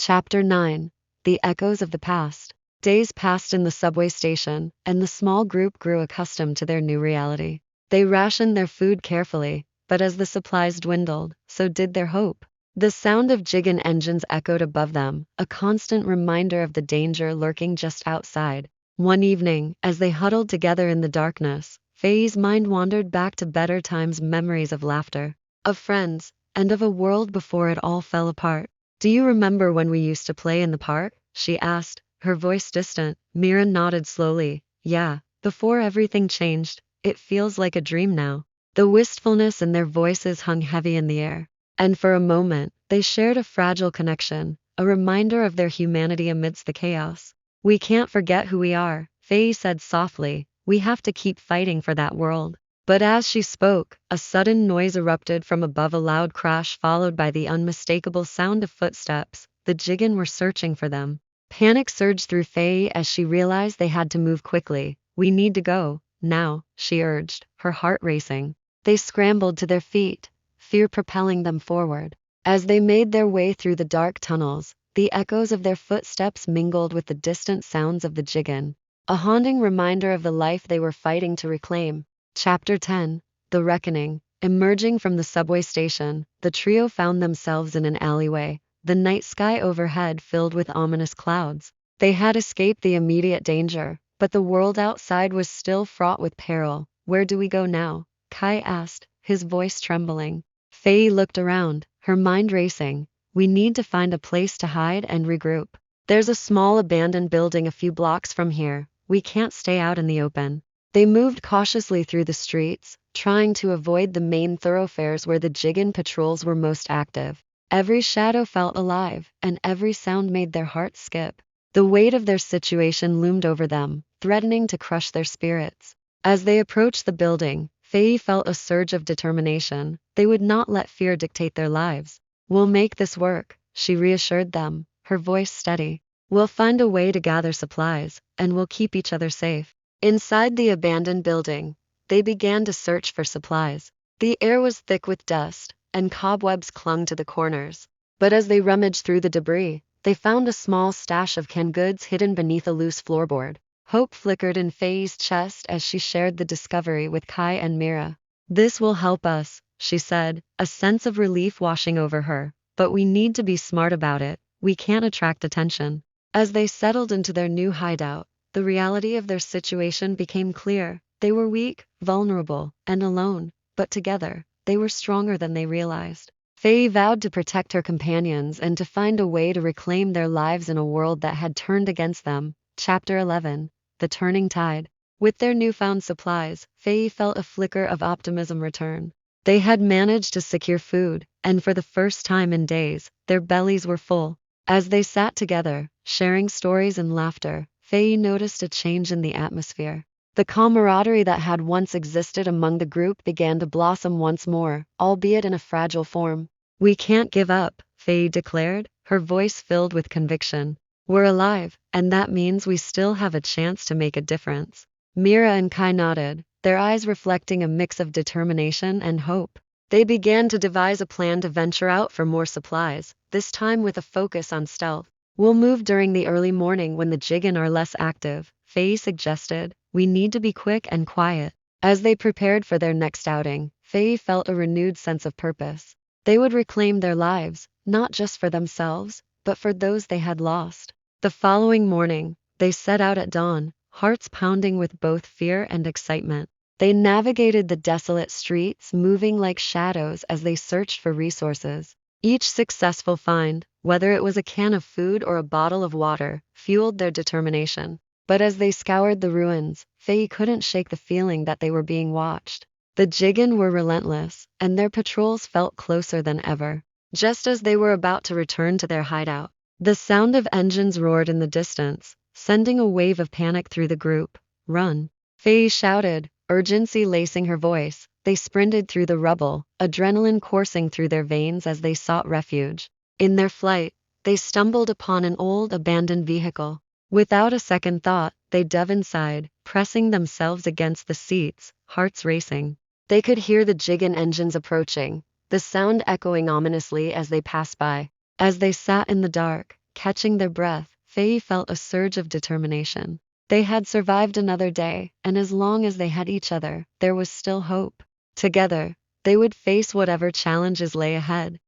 Chapter 9. The Echoes of the Past. Days passed in the subway station, and the small group grew accustomed to their new reality. They rationed their food carefully, but as the supplies dwindled, so did their hope. The sound of Jigen engines echoed above them, a constant reminder of the danger lurking just outside. One evening, as they huddled together in the darkness, Fei's mind wandered back to better times, memories of laughter, of friends, and of a world before it all fell apart. "Do you remember when we used to play in the park?" she asked, her voice distant. Mira nodded slowly. "Yeah, before everything changed. It feels like a dream now." The wistfulness in their voices hung heavy in the air. And for a moment, they shared a fragile connection, a reminder of their humanity amidst the chaos. "We can't forget who we are," Fei said softly. "We have to keep fighting for that world." But as she spoke, a sudden noise erupted from above, a loud crash followed by the unmistakable sound of footsteps. The Jigen were searching for them. Panic surged through Fei as she realized they had to move quickly. "We need to go, now," she urged, her heart racing. They scrambled to their feet, fear propelling them forward. As they made their way through the dark tunnels, the echoes of their footsteps mingled with the distant sounds of the Jigen, a haunting reminder of the life they were fighting to reclaim. Chapter 10. The Reckoning. Emerging from the subway station, the trio found themselves in an alleyway, the night sky overhead filled with ominous clouds. They had escaped the immediate danger, but the world outside was still fraught with peril. "Where do we go now?" Kai asked, his voice trembling. Fei looked around, her mind racing. "We need to find a place to hide and regroup. There's a small abandoned building a few blocks from here. We can't stay out in the open." They moved cautiously through the streets, trying to avoid the main thoroughfares where the Jigen patrols were most active. Every shadow felt alive, and every sound made their hearts skip. The weight of their situation loomed over them, threatening to crush their spirits. As they approached the building, Fei felt a surge of determination. They would not let fear dictate their lives. "We'll make this work," she reassured them, her voice steady. "We'll find a way to gather supplies, and we'll keep each other safe." Inside the abandoned building, they began to search for supplies. The air was thick with dust, and cobwebs clung to the corners. But as they rummaged through the debris, they found a small stash of canned goods hidden beneath a loose floorboard. Hope flickered in Fei's chest as she shared the discovery with Kai and Mira. "This will help us," she said, a sense of relief washing over her. "But we need to be smart about it. We can't attract attention." As they settled into their new hideout, the reality of their situation became clear. They were weak, vulnerable, and alone, but together, they were stronger than they realized. Fei vowed to protect her companions and to find a way to reclaim their lives in a world that had turned against them. Chapter 11. The Turning Tide. With their newfound supplies, Fei felt a flicker of optimism return. They had managed to secure food, and for the first time in days, their bellies were full. As they sat together, sharing stories and laughter, Fei noticed a change in the atmosphere. The camaraderie that had once existed among the group began to blossom once more, albeit in a fragile form. "We can't give up," Fei declared, her voice filled with conviction. "We're alive, and that means we still have a chance to make a difference." Mira and Kai nodded, their eyes reflecting a mix of determination and hope. They began to devise a plan to venture out for more supplies, this time with a focus on stealth. "We'll move during the early morning when the Jigen are less active," Fei suggested. "We need to be quick and quiet." As they prepared for their next outing, Fei felt a renewed sense of purpose. They would reclaim their lives, not just for themselves, but for those they had lost. The following morning, they set out at dawn, hearts pounding with both fear and excitement. They navigated the desolate streets, moving like shadows as they searched for resources. Each successful find, whether it was a can of food or a bottle of water, fueled their determination. But as they scoured the ruins, Fei couldn't shake the feeling that they were being watched. The Jigen were relentless, and their patrols felt closer than ever. Just as they were about to return to their hideout, the sound of engines roared in the distance, sending a wave of panic through the group. "Run!" Fei shouted, urgency lacing her voice. They sprinted through the rubble, adrenaline coursing through their veins as they sought refuge. In their flight, they stumbled upon an old abandoned vehicle. Without a second thought, they dove inside, pressing themselves against the seats, hearts racing. They could hear the Jigen engines approaching, the sound echoing ominously as they passed by. As they sat in the dark, Catching their breath, Faye felt a surge of determination. They had survived another day, and as long as they had each other, there was still hope. Together, they would face whatever challenges lay ahead.